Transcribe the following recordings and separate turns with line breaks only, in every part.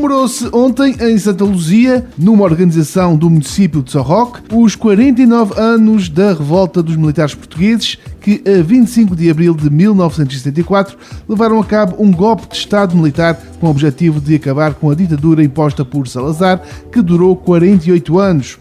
Comemorou-se ontem em Santa Luzia, numa organização do município de São Roque, os 49 anos da revolta dos militares portugueses que, a 25 de abril de 1974, levaram a cabo um golpe de Estado militar com o objetivo de acabar com a ditadura imposta por Salazar, que durou 48 anos.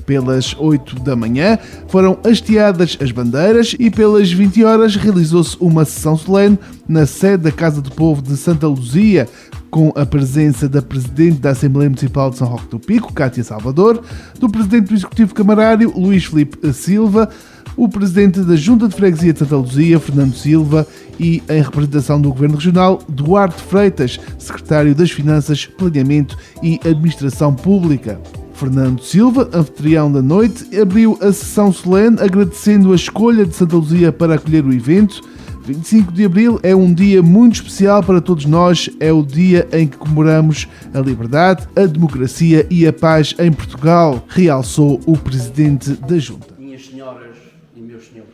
Pelas 8 da manhã foram hasteadas as bandeiras e pelas 20 horas realizou-se uma sessão solene na sede da Casa do Povo de Santa Luzia, com a presença da Presidente da Assembleia Municipal de São Roque do Pico, Cátia Salvador, do Presidente do Executivo Camarário, Luís Filipe Silva, o Presidente da Junta de Freguesia de Santa Luzia, Fernando Silva, e, em representação do Governo Regional, Duarte Freitas, Secretário das Finanças, Planeamento e Administração Pública. Fernando Silva, anfitrião da noite, abriu a sessão solene agradecendo a escolha de Santa Luzia para acolher o evento. 25 de abril é um dia muito especial para todos nós, é o dia em que comemoramos a liberdade, a democracia e a paz em Portugal, realçou o Presidente da Junta.
Minhas senhoras e meus senhores,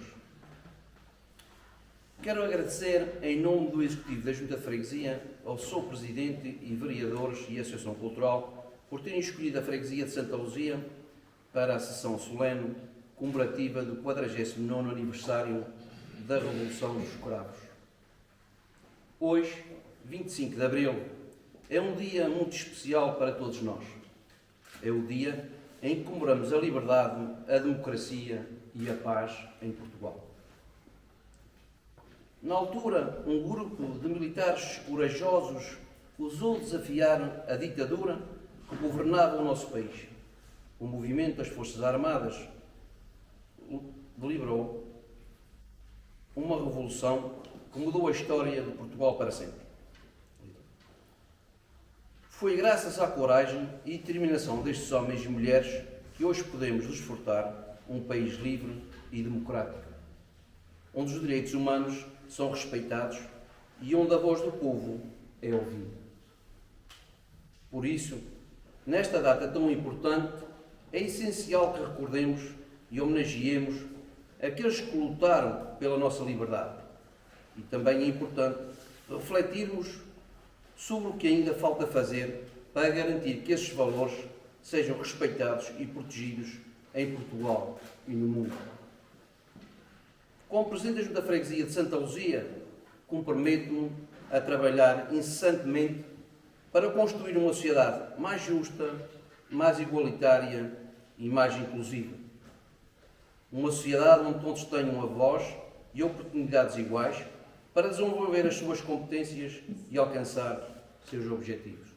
quero agradecer em nome do Executivo da Junta de Freguesia ao seu Presidente e vereadores e Associação Cultural por terem escolhido a Freguesia de Santa Luzia para a sessão solene comemorativa do 49º aniversário da Revolução dos Cravos. Hoje, 25 de abril, é um dia muito especial para todos nós. É o dia em que comemoramos a liberdade, a democracia e a paz em Portugal. Na altura, um grupo de militares corajosos ousou desafiar a ditadura que governava o nosso país. O movimento das Forças Armadas deliberou uma revolução que mudou a história de Portugal para sempre. Foi graças à coragem e determinação destes homens e mulheres que hoje podemos desfrutar um país livre e democrático, onde os direitos humanos são respeitados e onde a voz do povo é ouvida. Por isso, nesta data tão importante, é essencial que recordemos e homenageemos aqueles que lutaram pela nossa liberdade. E também é importante refletirmos sobre o que ainda falta fazer para garantir que esses valores sejam respeitados e protegidos em Portugal e no mundo. Como Presidente da Junta de Freguesia de Santa Luzia, comprometo-me a trabalhar incessantemente para construir uma sociedade mais justa, mais igualitária e mais inclusiva. Uma sociedade onde todos tenham a voz e oportunidades iguais para desenvolver as suas competências e alcançar seus objetivos.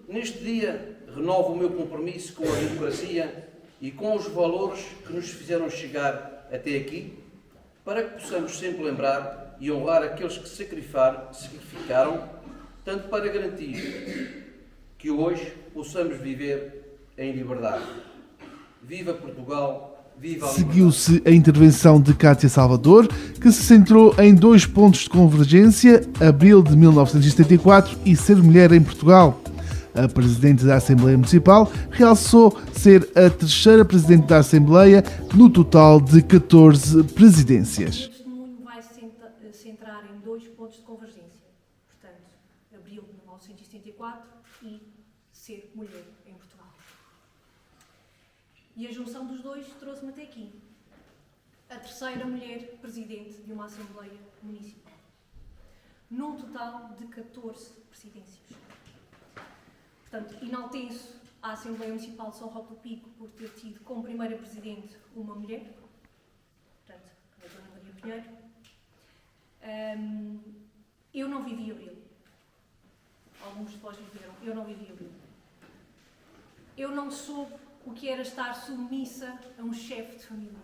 Neste dia, renovo o meu compromisso com a democracia e com os valores que nos fizeram chegar até aqui, para que possamos sempre lembrar e honrar aqueles que sacrificaram, tanto para garantir que hoje possamos viver em liberdade. Viva Portugal, viva a liberdade!
Seguiu-se a intervenção de Cátia Salvador, que se centrou em 2 pontos de convergência: abril de 1974 e ser mulher em Portugal. A Presidente da Assembleia Municipal realçou ser a 3ª Presidente da Assembleia no total de 14 presidências.
O testemunho vai se centrar em 2 pontos de convergência, portanto, abril de 1974 e ser mulher em Portugal. E a junção dos dois trouxe-me até aqui, a 3ª mulher Presidente de uma Assembleia Municipal, num total de 14 presidências. Portanto, enalteço a Assembleia Municipal de São Roque do Pico por ter tido como primeira Presidente uma mulher, portanto, a Dona Maria Pinheiro. Eu não vivi abril. Alguns de vós viveram. Eu não vivi abril. Eu não soube o que era estar submissa a um chefe de família.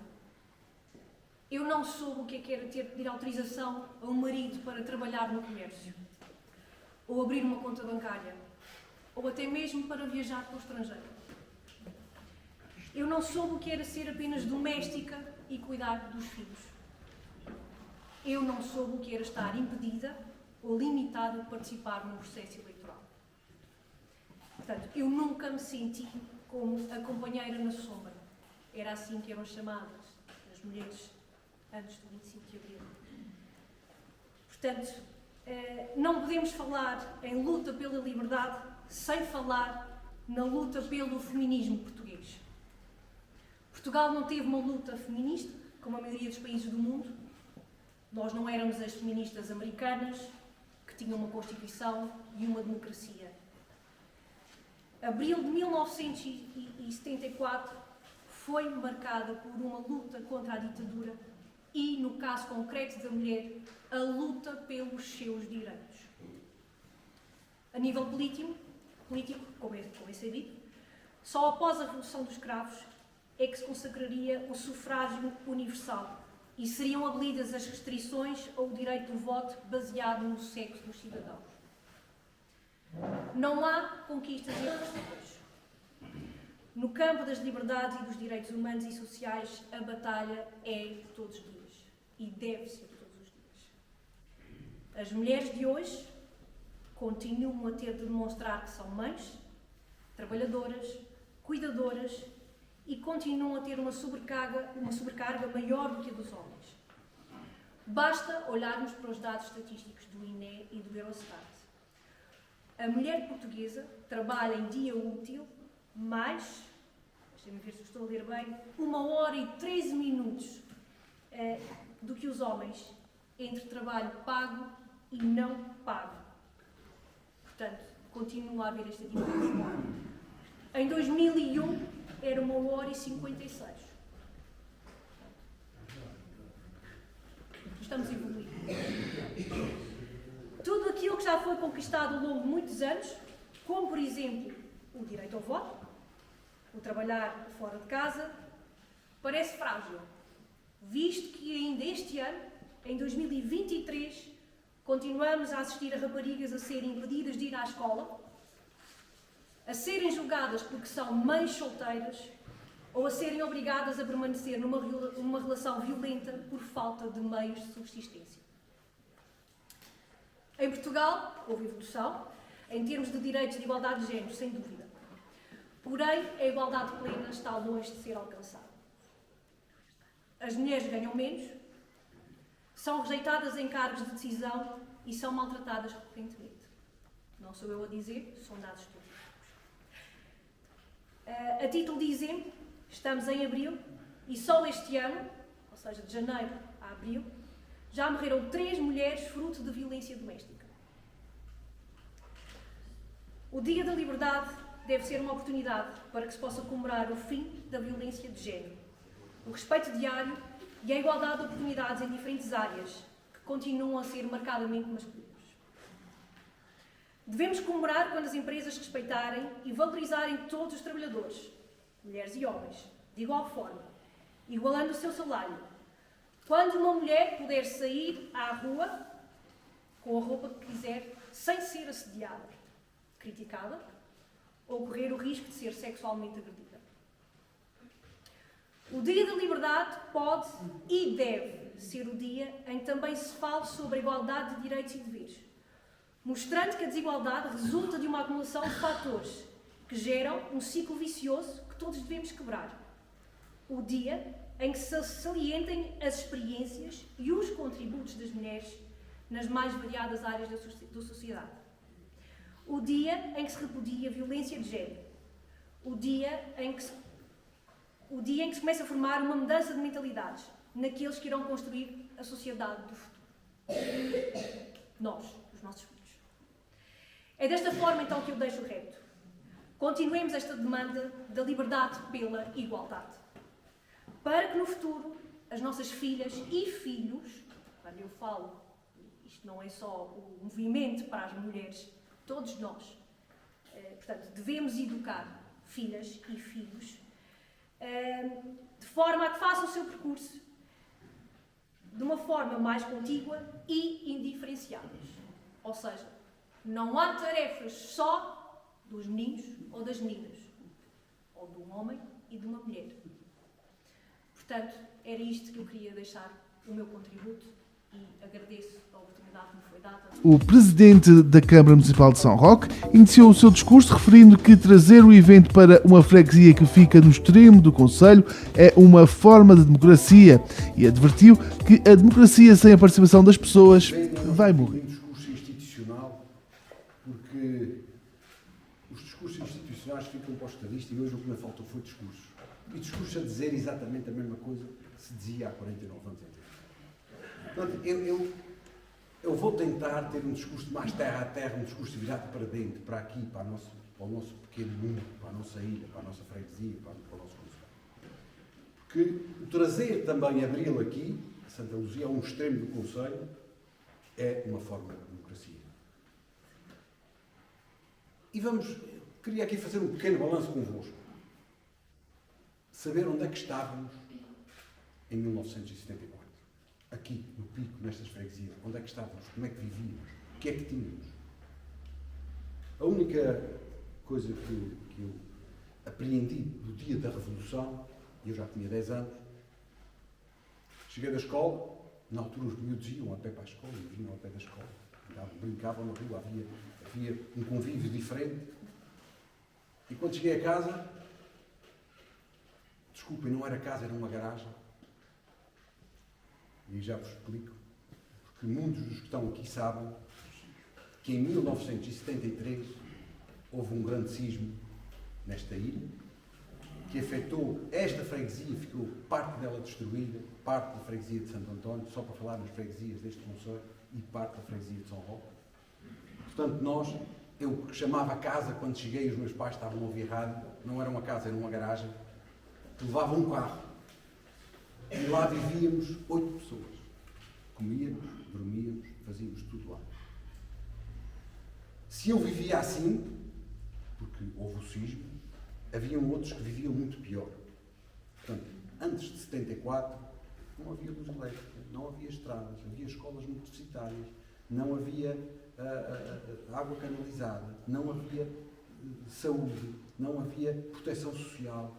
Eu não soube o que era ter de pedir autorização a um marido para trabalhar no comércio, ou abrir uma conta bancária, ou até mesmo para viajar para o estrangeiro. Eu não soube o que era ser apenas doméstica e cuidar dos filhos. Eu não soube o que era estar impedida ou limitada de participar num processo eleitoral. Portanto, eu nunca me senti como a companheira na sombra. Era assim que eram chamadas as mulheres antes do 25 de abril. Portanto, Não podemos falar em luta pela liberdade sem falar na luta pelo feminismo português. Portugal não teve uma luta feminista, como a maioria dos países do mundo. Nós não éramos as feministas americanas, que tinham uma Constituição e uma democracia. Abril de 1974 foi marcada por uma luta contra a ditadura e, no caso concreto da mulher, a luta pelos seus direitos. A nível político, como é sabido, só após a Revolução dos Cravos é que se consagraria o sufrágio universal e seriam abolidas as restrições ao direito do voto baseado no sexo dos cidadãos. Não há conquistas irreversíveis. No campo das liberdades e dos direitos humanos e sociais, a batalha é todos os dias e deve ser todos os dias. As mulheres de hoje continuam a ter de demonstrar que são mães, trabalhadoras, cuidadoras e continuam a ter uma sobrecarga maior do que a dos homens. Basta olharmos para os dados estatísticos do INE e do Eurostat. A mulher portuguesa trabalha em dia útil mais, deixem-me ver se estou a ler bem, 1 hora e 13 minutos do que os homens entre trabalho pago e não pago. Portanto, continua a haver esta diferença. Em 2001 era 1 hora e 56. Estamos a evoluir. Tudo aquilo que já foi conquistado ao longo de muitos anos, como por exemplo o direito ao voto, o trabalhar fora de casa, parece frágil, visto que ainda este ano, em 2023, continuamos a assistir a raparigas a serem impedidas de ir à escola, a serem julgadas porque são mães solteiras ou a serem obrigadas a permanecer numa relação violenta por falta de meios de subsistência. Em Portugal, houve evolução em termos de direitos de igualdade de género, sem dúvida. Porém, a igualdade plena está longe de ser alcançada. As mulheres ganham menos, são rejeitadas em cargos de decisão e são maltratadas recorrentemente. Não sou eu a dizer, são dados estatísticos. A título de exemplo, estamos em abril e só este ano, ou seja, de janeiro a abril, já morreram 3 mulheres fruto de violência doméstica. O Dia da Liberdade deve ser uma oportunidade para que se possa comemorar o fim da violência de género, o respeito diário e a igualdade de oportunidades em diferentes áreas que continuam a ser marcadamente masculinas. Devemos comemorar quando as empresas respeitarem e valorizarem todos os trabalhadores, mulheres e homens, de igual forma, igualando o seu salário. Quando uma mulher puder sair à rua com a roupa que quiser, sem ser assediada, criticada ou correr o risco de ser sexualmente agredida. O Dia da Liberdade pode e deve ser o dia em que também se fale sobre a igualdade de direitos e deveres, mostrando que a desigualdade resulta de uma acumulação de fatores que geram um ciclo vicioso que todos devemos quebrar. O dia em que se salientem as experiências e os contributos das mulheres nas mais variadas áreas da sociedade. O dia em que se repudia a violência de género. O dia em que se começa a formar uma mudança de mentalidades naqueles que irão construir a sociedade do futuro. Nós, os nossos filhos. É desta forma, então, que eu deixo o reto. Continuemos esta demanda da liberdade pela igualdade. Para que no futuro as nossas filhas e filhos, quando eu falo, isto não é só o movimento para as mulheres, todos nós, portanto, devemos educar filhas e filhos de forma a que façam o seu percurso de uma forma mais contígua e indiferenciadas. Ou seja, não há tarefas só dos meninos ou das meninas, ou de um homem e de uma mulher. Portanto, era isto que eu queria deixar o meu contributo e agradeço a oportunidade que me foi dada.
O presidente da Câmara Municipal de São Roque iniciou o seu discurso referindo que trazer o evento para uma freguesia que fica no extremo do concelho é uma forma de democracia e advertiu que a democracia sem a participação das pessoas vai morrer.
os discursos institucionais ficam para o estadista e hoje o que me faltou foi discursos. E discursos a dizer exatamente a mesma coisa que se dizia há 49 anos atrás. Portanto, eu vou tentar ter um discurso mais terra a terra, um discurso virado para dentro, para aqui, para o nosso pequeno mundo, para a nossa ilha, para a nossa freguesia, para o nosso concelho. Porque o trazer também Abril aqui, a Santa Luzia, a um extremo do concelho, é uma forma de democracia. E queria aqui fazer um pequeno balanço convosco. Saber onde é que estávamos em 1974. Aqui, no Pico, nestas freguesias. Onde é que estávamos? Como é que vivíamos? O que é que tínhamos? A única coisa que eu apreendi do dia da Revolução, e eu já tinha 10 anos, cheguei da escola, na altura os miúdos iam a pé para a escola, vinham a pé da escola, brincavam na rua, havia um convívio diferente. E quando cheguei a casa, desculpem, não era casa, era uma garagem. E já vos explico, porque muitos dos que estão aqui sabem que em 1973 houve um grande sismo nesta ilha, que afetou esta freguesia, ficou parte dela destruída, parte da freguesia de Santo António, só para falar nas freguesias deste concelho, e parte da freguesia de São Roque. Portanto, eu chamava casa, quando cheguei, os meus pais estavam a ouvir rádio, não era uma casa, era uma garagem, levava um carro. E lá vivíamos 8 pessoas. Comíamos, dormíamos, fazíamos tudo lá. Se eu vivia assim, porque houve o sismo, haviam outros que viviam muito pior. Portanto, antes de 74, não havia luz elétrica, não havia estradas, havia escolas muito deficitárias, não havia água canalizada, não havia saúde, não havia proteção social,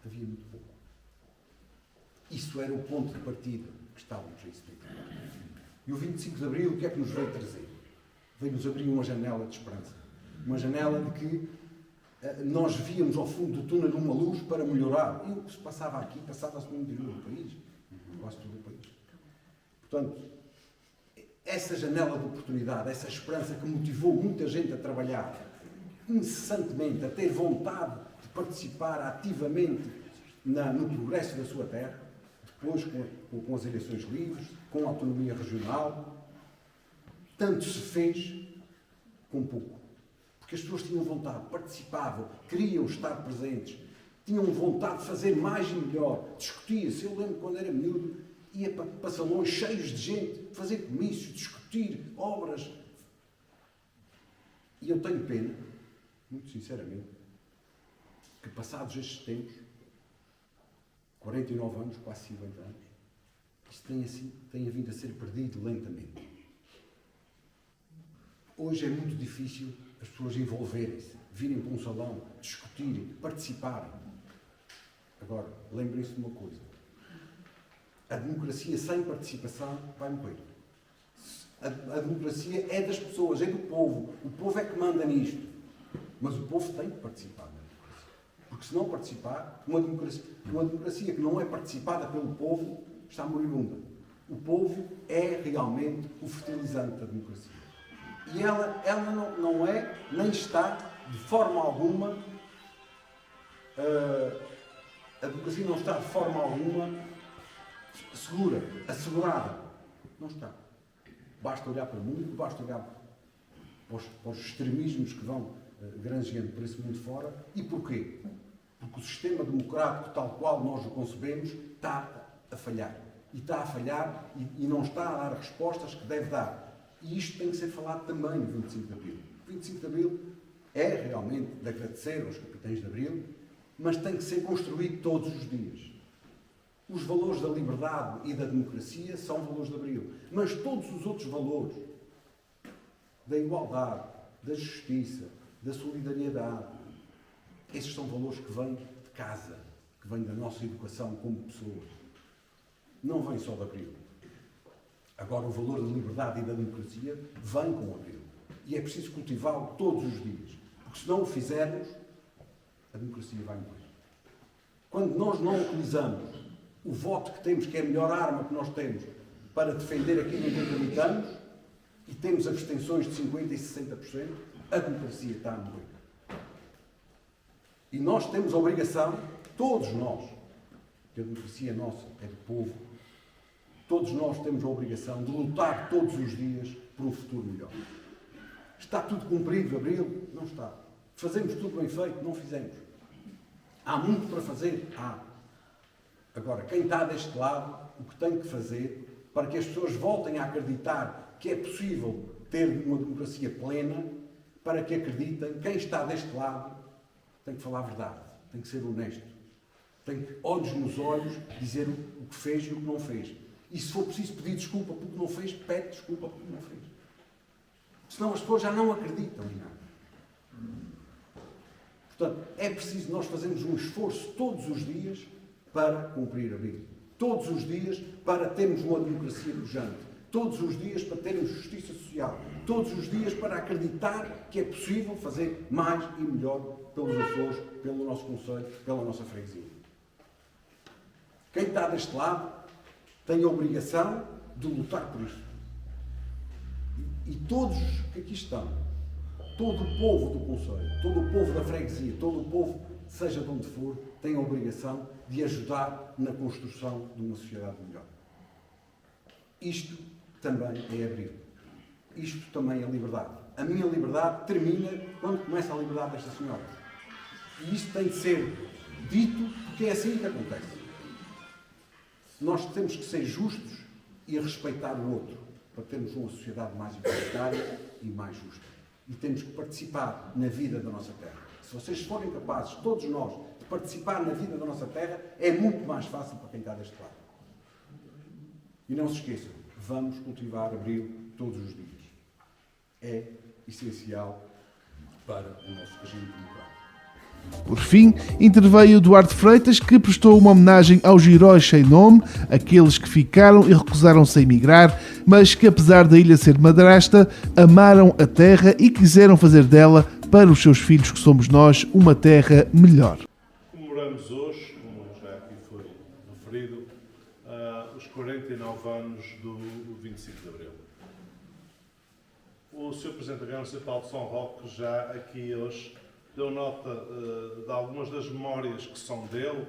havia muito pouco. Isso era o ponto de partida que estávamos em 74. E o 25 de Abril, o que é que nos veio trazer? Veio-nos abrir uma janela de esperança. Uma janela de que nós víamos ao fundo do túnel uma luz para melhorar. E o que se passava aqui, passava-se no interior do país, quase todo o país. Portanto, essa janela de oportunidade, essa esperança que motivou muita gente a trabalhar incessantemente, a ter vontade de participar ativamente no progresso da sua terra, depois com as eleições livres, com a autonomia regional, tanto se fez com pouco. Porque as pessoas tinham vontade, participavam, queriam estar presentes, tinham vontade de fazer mais e melhor, discutia-se. Eu lembro quando era miúdo, ia para salões cheios de gente, fazer comícios, discutir obras. E eu tenho pena, muito sinceramente, que passados estes tempos, 49 anos, quase 50 anos, isto tenha vindo a ser perdido lentamente. Hoje é muito difícil as pessoas envolverem-se, virem para um salão, discutirem, participarem. Agora, lembrem-se de uma coisa. A democracia sem participação vai morrer. A democracia é das pessoas, é do povo. O povo é que manda nisto. Mas o povo tem que participar na democracia. Porque se não participar, uma democracia que não é participada pelo povo está moribunda. O povo é realmente o fertilizante da democracia. E ela não é, nem está, de forma alguma, a democracia não está de forma alguma segura, assegurada. Não está. Basta olhar para o mundo, basta olhar para os extremismos que vão granjeando por esse mundo fora. E porquê? Porque o sistema democrático, tal qual nós o concebemos, está a falhar. E está a falhar e não está a dar respostas que deve dar. E isto tem que ser falado também no 25 de Abril. O 25 de Abril é realmente de agradecer aos capitães de Abril, mas tem que ser construído todos os dias. Os valores da liberdade e da democracia são valores de Abril, mas todos os outros valores, da igualdade, da justiça, da solidariedade, esses são valores que vêm de casa, que vêm da nossa educação como pessoas. Não vêm só de Abril. Agora, o valor da liberdade e da democracia vem com Abril. E é preciso cultivá-lo todos os dias. Porque se não o fizermos, a democracia vai morrer. Quando nós não utilizamos o voto que temos, que é a melhor arma que nós temos para defender aquilo em que acreditamos, e temos abstenções de 50% e 60%, a democracia está a morrer. E nós temos a obrigação, todos nós, que a democracia é nossa, é do povo, todos nós temos a obrigação de lutar todos os dias por um futuro melhor. Está tudo cumprido, Abril? Não está. Fazemos tudo bem feito? Não fizemos. Há muito para fazer? Há. Agora, quem está deste lado, o que tem que fazer para que as pessoas voltem a acreditar que é possível ter uma democracia plena, para que acreditem, quem está deste lado tem que falar a verdade, tem que ser honesto, tem que, olhos nos olhos, dizer o que fez e o que não fez. E se for preciso pedir desculpa por que não fez, pede desculpa por que não fez. Senão as pessoas já não acreditam em nada. Portanto, é preciso nós fazermos um esforço todos os dias para cumprir a Bíblia. Todos os dias para termos uma democracia pujante. Todos os dias para termos justiça social. Todos os dias para acreditar que é possível fazer mais e melhor pelos Açores, pelo nosso concelho, pela nossa freguesia. Quem está deste lado tem a obrigação de lutar por isso. E todos que aqui estão, todo o povo do concelho, todo o povo da freguesia, todo o povo, seja de onde for, tem a obrigação de ajudar na construção de uma sociedade melhor. Isto também é Abril. Isto também é liberdade. A minha liberdade termina quando começa a liberdade desta senhora. E isto tem de ser dito porque é assim que acontece. Nós temos que ser justos e respeitar o outro para termos uma sociedade mais igualitária e mais justa. E temos que participar na vida da nossa terra. Se vocês forem capazes, todos nós, de participar na vida da nossa terra, é muito mais fácil para quem está deste lado. E não se esqueçam, vamos cultivar Abril todos os dias. É essencial para o nosso regime democrático.
Por fim, interveio Duarte Freitas, que prestou uma homenagem aos heróis sem nome, aqueles que ficaram e recusaram-se a emigrar, mas que, apesar da ilha ser madrasta, amaram a terra e quiseram fazer dela, para os seus filhos que somos nós, uma terra melhor.
Comemoramos hoje, como já aqui foi referido, os 49 anos do 25 de Abril. O Sr. Presidente da Câmara Municipal de São Roque já aqui hoje deu nota de algumas das memórias que são dele,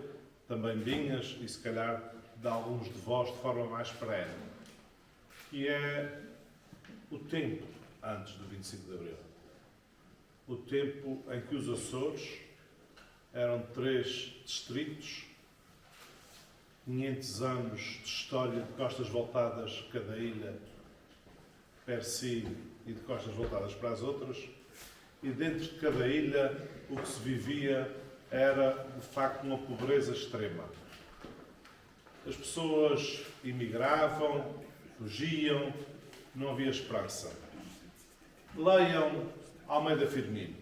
também minhas, e se calhar de alguns de vós de forma mais perene, que é o tempo antes do 25 de Abril. O tempo em que os Açores eram 3 distritos, 500 anos de história de costas voltadas cada ilha per si e de costas voltadas para as outras, e dentro de cada ilha o que se vivia era, de facto, uma pobreza extrema. As pessoas imigravam, fugiam, não havia esperança. Leiam Almeida Firmino.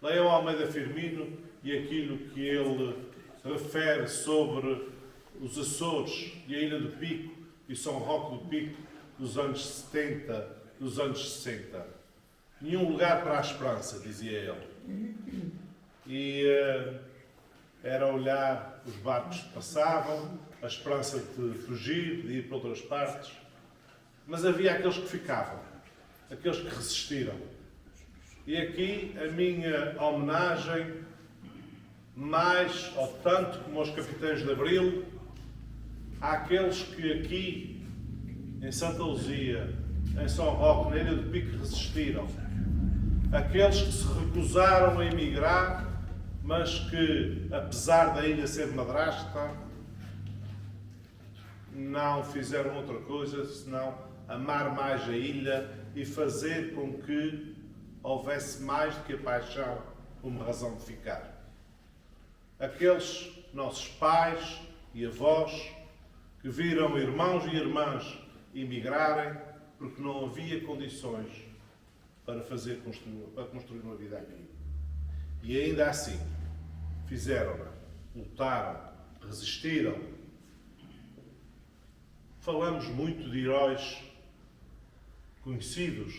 Leiam Almeida Firmino e aquilo que ele refere sobre os Açores e a Ilha do Pico e São Roque do Pico dos anos 70, dos anos 60. Nenhum lugar para a esperança, dizia ele. E era olhar os barcos que passavam, a esperança de fugir, de ir para outras partes. Mas havia aqueles que ficavam, aqueles que resistiram. E aqui a minha homenagem, mais ou tanto como aos capitães de Abril, àqueles que aqui, em Santa Luzia, em São Roque, na Ilha do Pico, resistiram. Aqueles que se recusaram a emigrar, mas que, apesar da ilha ser madrasta, não fizeram outra coisa senão amar mais a ilha e fazer com que houvesse mais do que a paixão como razão de ficar. Aqueles nossos pais e avós que viram irmãos e irmãs emigrarem porque não havia condições para construir uma vida aqui. E ainda assim, fizeram-na, lutaram, resistiram. Falamos muito de heróis conhecidos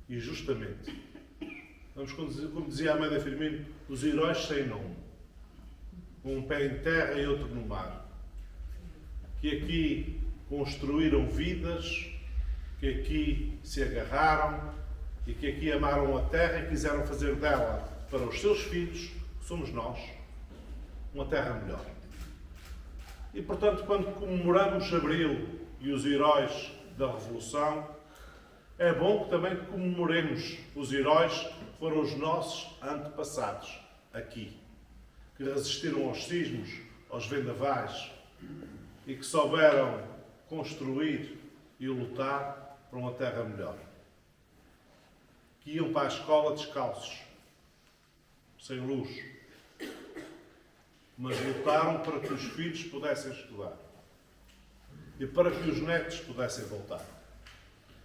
e justamente. Vamos, como dizia Almeida Firmino, os heróis sem nome. Com um pé em terra e outro no mar. Que aqui construíram vidas, que aqui se agarraram e que aqui amaram a terra e quiseram fazer dela, para os seus filhos, somos nós, uma terra melhor. E, portanto, quando comemoramos Abril e os heróis da Revolução, é bom que também comemoremos os heróis que foram os nossos antepassados, aqui, que resistiram aos sismos, aos vendavais e que souberam construir e lutar para uma terra melhor. Que iam para a escola descalços, sem luz, mas lutaram para que os filhos pudessem estudar e para que os netos pudessem voltar.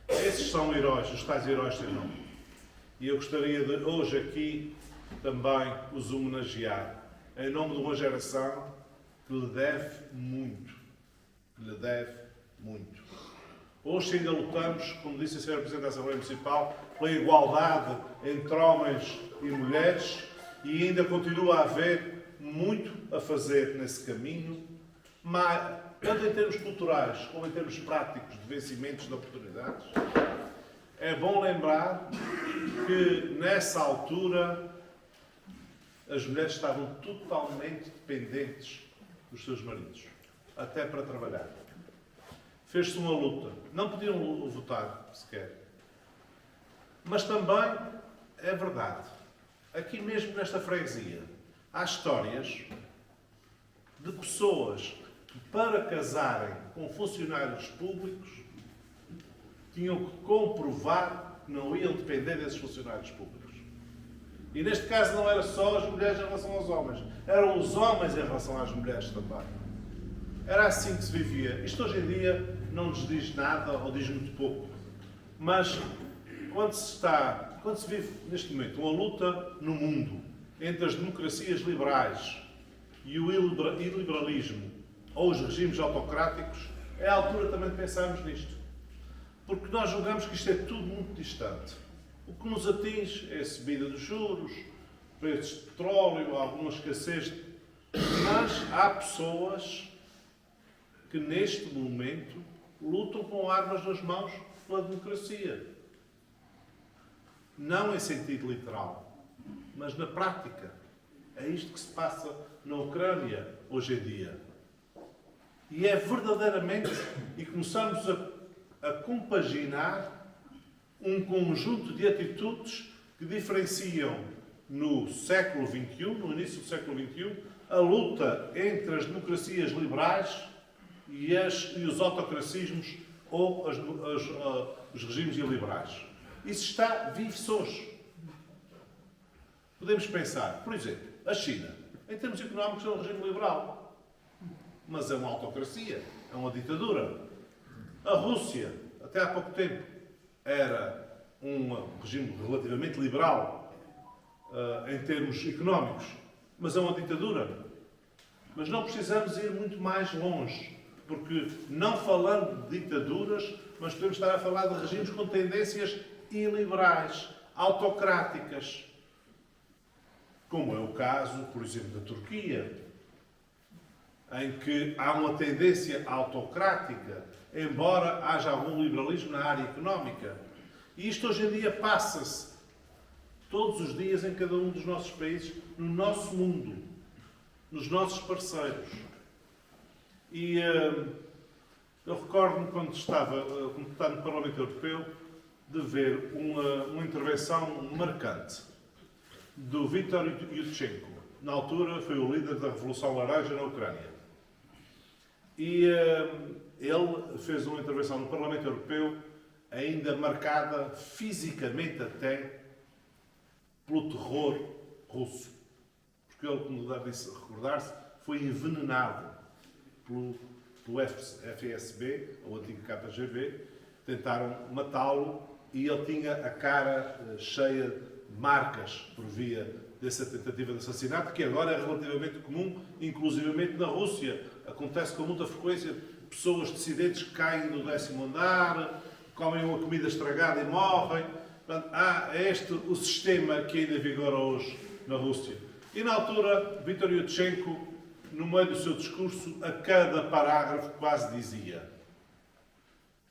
Esses são heróis, os tais heróis sem nome. E eu gostaria de hoje aqui também os homenagear, em nome de uma geração que lhe deve muito. Que lhe deve muito. Hoje ainda lutamos, como disse a Sra. Presidente da Assembleia Municipal, pela igualdade entre homens e mulheres e ainda continua a haver muito a fazer nesse caminho, mas tanto em termos culturais como em termos práticos de vencimentos de oportunidades. É bom lembrar que nessa altura as mulheres estavam totalmente dependentes dos seus maridos, até para trabalhar. Fez-se uma luta. Não podiam votar sequer. Mas também é verdade, aqui mesmo nesta freguesia, há histórias de pessoas que, para casarem com funcionários públicos, tinham que comprovar que não iam depender desses funcionários públicos. E neste caso não era só as mulheres em relação aos homens, eram os homens em relação às mulheres também. Era assim que se vivia. Isto hoje em dia não nos diz nada ou diz muito pouco. Mas quando se vive neste momento uma luta no mundo entre as democracias liberais e o iliberalismo ou os regimes autocráticos, é a altura também de pensarmos nisto. Porque nós julgamos que isto é tudo muito distante. O que nos atinge é a subida dos juros, preços de petróleo, alguma escassez. Mas há pessoas que neste momento lutam com armas nas mãos pela democracia. Não em sentido literal, mas na prática. É isto que se passa na Ucrânia hoje em dia. E é verdadeiramente, e começamos a compaginar um conjunto de atitudes que diferenciam no século XXI, no início do século XXI, a luta entre as democracias liberais e os autocracismos ou os regimes iliberais. Isso vive-se hoje. Podemos pensar, por exemplo, a China, em termos económicos, é um regime liberal, mas é uma autocracia, é uma ditadura. A Rússia, até há pouco tempo, era um regime relativamente liberal em termos económicos, mas é uma ditadura. Mas não precisamos ir muito mais longe, porque não falando de ditaduras, mas podemos estar a falar de regimes com tendências iliberais, autocráticas, como é o caso, por exemplo, da Turquia, em que há uma tendência autocrática, embora haja algum liberalismo na área económica. E isto hoje em dia passa-se todos os dias em cada um dos nossos países, no nosso mundo, nos nossos parceiros. E eu recordo-me, quando estava como deputado no Parlamento Europeu, de ver uma intervenção marcante do Viktor Yushchenko. Na altura foi o líder da Revolução Laranja na Ucrânia. E ele fez uma intervenção no Parlamento Europeu ainda marcada fisicamente até pelo terror russo. Porque ele, como deve recordar-se, foi envenenado pelo FSB, o antigo KGB, tentaram matá-lo e ele tinha a cara cheia de marcas por via dessa tentativa de assassinato, que agora é relativamente comum, inclusivamente na Rússia. Acontece com muita frequência pessoas dissidentes que caem do 10º andar, comem uma comida estragada e morrem. Portanto, é este o sistema que ainda vigora hoje na Rússia. E na altura, Viktor Yushchenko, no meio do seu discurso, a cada parágrafo quase dizia: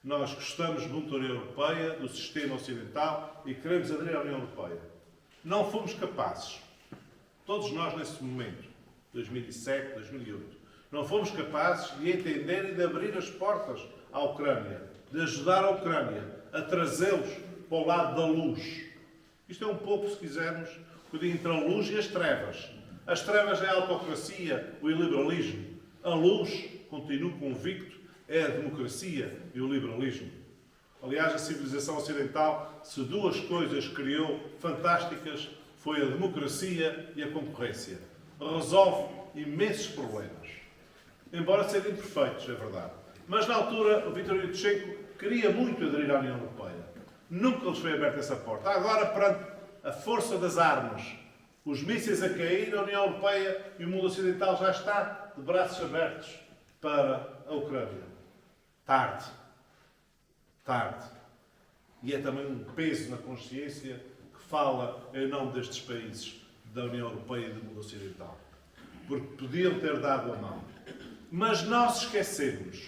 nós gostamos muito da União Europeia, do sistema ocidental e queremos aderir à União Europeia. Não fomos capazes todos nós nesse momento, 2007, 2008, não fomos capazes de entender e de abrir as portas à Ucrânia, de ajudar a Ucrânia a trazê-los para o lado da luz. Isto é um pouco, se quisermos, o dia entre a luz e as trevas. As trevas é a autocracia, o iliberalismo. A luz, continuo convicto, é a democracia e o liberalismo. Aliás, a civilização ocidental, se duas coisas criou fantásticas, foi a democracia e a concorrência. Resolve imensos problemas. Embora sejam imperfeitos, é verdade. Mas na altura, o Viktor Yushchenko queria muito aderir à União Europeia. Nunca lhes foi aberta essa porta. Agora, perante a força das armas, os mísseis a cair, a União Europeia e o mundo ocidental já está de braços abertos para a Ucrânia. Tarde. Tarde. E é também um peso na consciência que fala em nome destes países da União Europeia e do mundo ocidental. Porque podiam ter dado a mão. Mas nós esquecemos.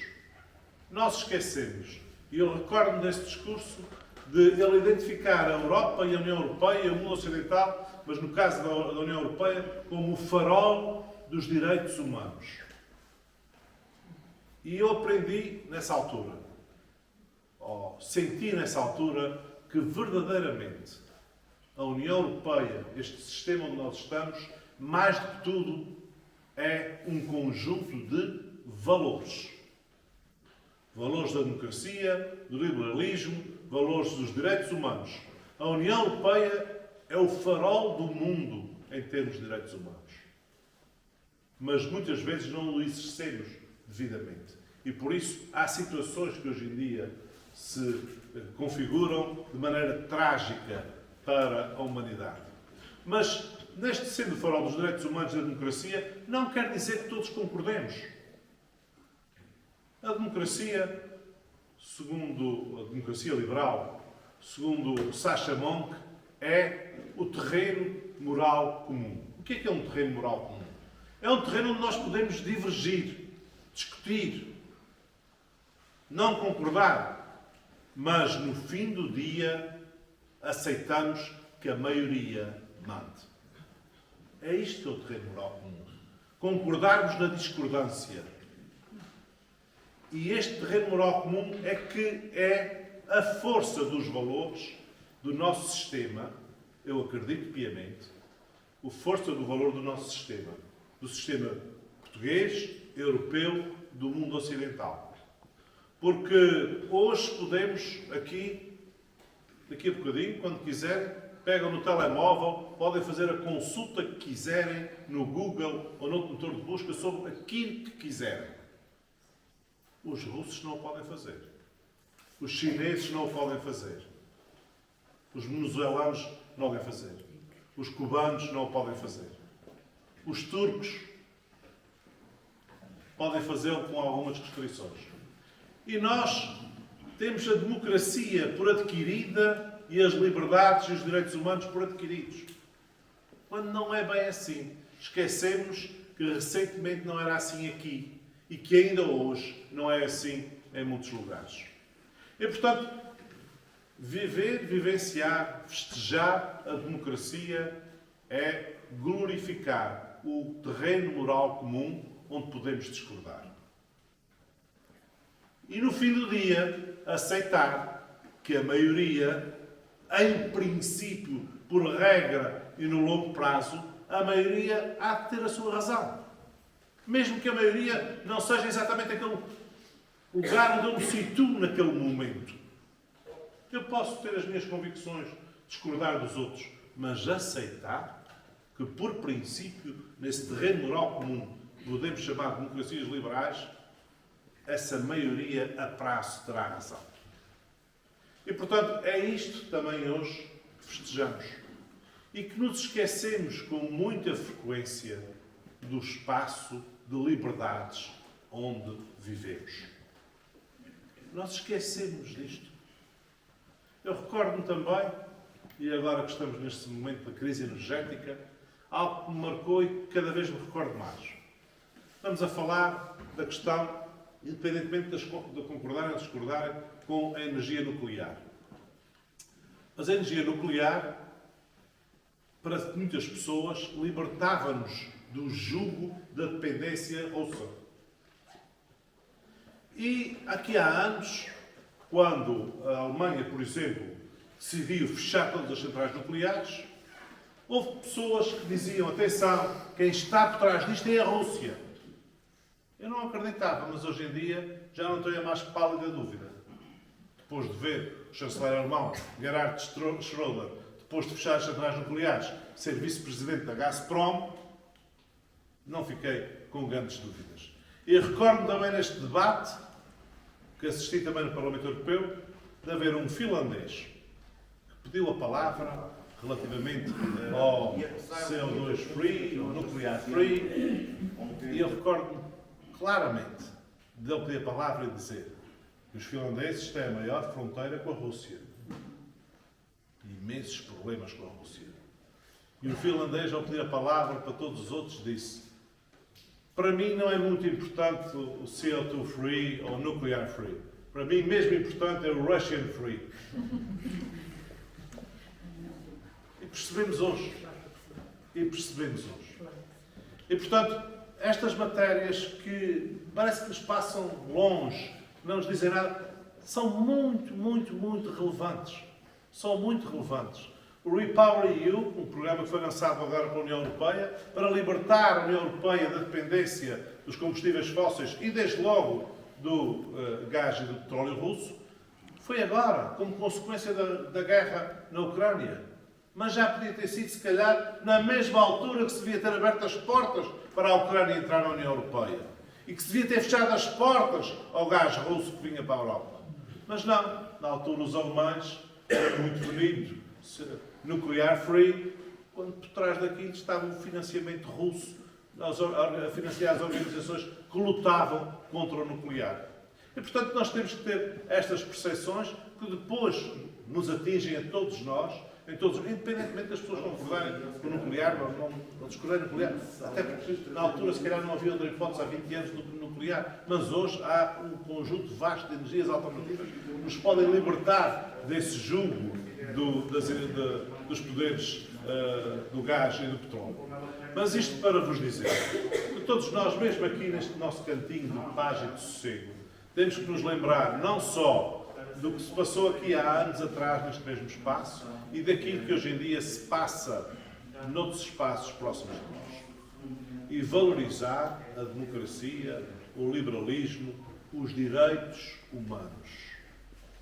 E eu recordo-me desse discurso de ele identificar a Europa e a União Europeia e o mundo ocidental, mas no caso da União Europeia, como o farol dos direitos humanos. E eu aprendi nessa altura, ou senti nessa altura, que verdadeiramente a União Europeia, este sistema onde nós estamos, mais do que tudo, é um conjunto de valores. Valores da democracia, do liberalismo, valores dos direitos humanos. A União Europeia é o farol do mundo em termos de direitos humanos. Mas muitas vezes não o exercemos devidamente. E por isso há situações que hoje em dia se configuram de maneira trágica para a humanidade. Mas, neste sendo o farol dos direitos humanos e da democracia, não quer dizer que todos concordemos. A democracia, segundo a democracia liberal, segundo Sacha Monk, é o terreno moral comum. O que é um terreno moral comum? É um terreno onde nós podemos divergir, discutir, não concordar, mas no fim do dia aceitamos que a maioria mande. É isto que é o terreno moral comum. Concordarmos na discordância. E este terreno moral comum é que é a força dos valores do nosso sistema, eu acredito piamente, a força do valor do nosso sistema, do sistema português, europeu, do mundo ocidental. Porque hoje podemos aqui, daqui a bocadinho, quando quiserem, pegam no telemóvel, podem fazer a consulta que quiserem no Google ou no motor de busca sobre aquilo que quiserem. Os russos não o podem fazer. Os chineses não o podem fazer. Os venezuelanos não o podem fazer. Os cubanos não o podem fazer. Os turcos podem fazê-lo com algumas restrições. E nós temos a democracia por adquirida e as liberdades e os direitos humanos por adquiridos. Quando não é bem assim. Esquecemos que recentemente não era assim aqui. E que ainda hoje não é assim em muitos lugares. E, portanto, vivenciar, festejar a democracia é glorificar o terreno moral comum onde podemos discordar. E, no fim do dia, aceitar que a maioria, em princípio, por regra e no longo prazo, a maioria há de ter a sua razão. Mesmo que a maioria não seja exatamente aquele lugar onde eu me situo naquele momento. Eu posso ter as minhas convicções, discordar dos outros, mas aceitar que, por princípio, nesse terreno moral comum, que podemos chamar de democracias liberais, essa maioria a prazo terá razão. E, portanto, é isto também hoje que festejamos. E que nos esquecemos com muita frequência do espaço de liberdades onde vivemos. Nós esquecemos disto. Eu recordo-me também, e agora que estamos neste momento da crise energética, algo que me marcou e que cada vez me recordo mais. Estamos a falar da questão, independentemente de concordarem ou discordarem, com a energia nuclear. Mas a energia nuclear, para muitas pessoas, libertava-nos do jugo da dependência russa. E aqui há anos, quando a Alemanha, por exemplo, decidiu fechar todas as centrais nucleares, houve pessoas que diziam, atenção, quem está por trás disto é a Rússia. Eu não acreditava, mas hoje em dia já não tenho a mais pálida dúvida. Depois de ver o chanceler alemão, Gerhard Schröder, depois de fechar as centrais nucleares, ser vice-presidente da Gazprom, não fiquei com grandes dúvidas. E recordo também neste debate, que assisti também no Parlamento Europeu, de haver um finlandês que pediu a palavra relativamente ao CO2 free, ao nuclear free, e eu recordo-me claramente de ele pedir a palavra e dizer que os finlandeses têm a maior fronteira com a Rússia. Imensos problemas com a Rússia. E o finlandês, ao pedir a palavra para todos os outros, disse: para mim não é muito importante o CO2 free ou o nuclear free. Para mim, mesmo importante é o Russian free. E percebemos hoje. E, portanto, estas matérias que parece que nos passam longe, que não nos dizem nada, são muito, muito, muito relevantes. São muito relevantes. O REPowerEU, um programa que foi lançado agora pela União Europeia, para libertar a União Europeia da dependência dos combustíveis fósseis e, desde logo, do gás e do petróleo russo, foi agora, como consequência da guerra na Ucrânia. Mas já podia ter sido, se calhar, na mesma altura que se devia ter aberto as portas para a Ucrânia entrar na União Europeia. E que se devia ter fechado as portas ao gás russo que vinha para a Europa. Mas não, na altura os alemães, era muito bonito, nuclear free, quando por trás daquilo estava o financiamento russo a financiar as organizações que lutavam contra o nuclear. E, portanto, nós temos que ter estas percepções que depois nos atingem a todos nós, independentemente das pessoas concordarem com o nuclear, não escolherem o nuclear, até porque na altura se calhar não havia outra hipótese há 20 anos do nuclear, mas hoje há um conjunto vasto de energias alternativas que nos podem libertar desse jugo dos poderes do gás e do petróleo. Mas isto para vos dizer que todos nós, mesmo aqui neste nosso cantinho de paz e de sossego, temos que nos lembrar não só do que se passou aqui há anos atrás neste mesmo espaço e daquilo que hoje em dia se passa noutros espaços próximos de nós. E valorizar a democracia, o liberalismo, os direitos humanos.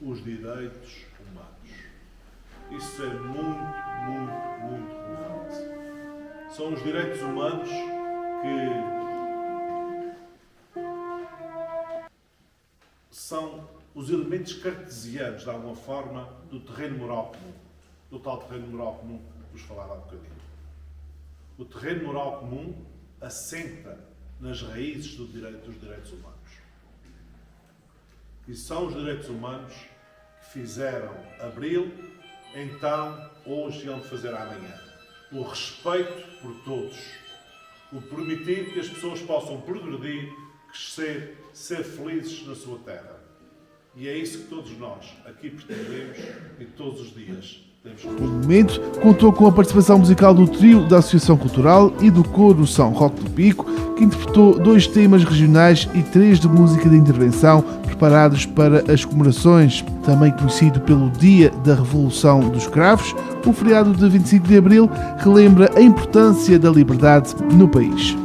Os direitos humanos. Isso é muito, muito, muito relevante. São os direitos humanos que são os elementos cartesianos, de alguma forma, do terreno moral comum. Do tal terreno moral comum que vos falava há bocadinho. O terreno moral comum assenta nas raízes dos direitos humanos. E são os direitos humanos que fizeram Abril, então, hoje e onde fazer amanhã. O respeito por todos. O permitir que as pessoas possam progredir, crescer, ser felizes na sua terra. E é isso que todos nós aqui pretendemos e todos os dias temos que...
O momento contou com a participação musical do trio da Associação Cultural e do coro São Roque do Pico, que interpretou 2 temas regionais e 3 de música de intervenção preparados para as comemorações, também conhecido pelo Dia da Revolução dos Cravos. O feriado de 25 de Abril relembra a importância da liberdade no país.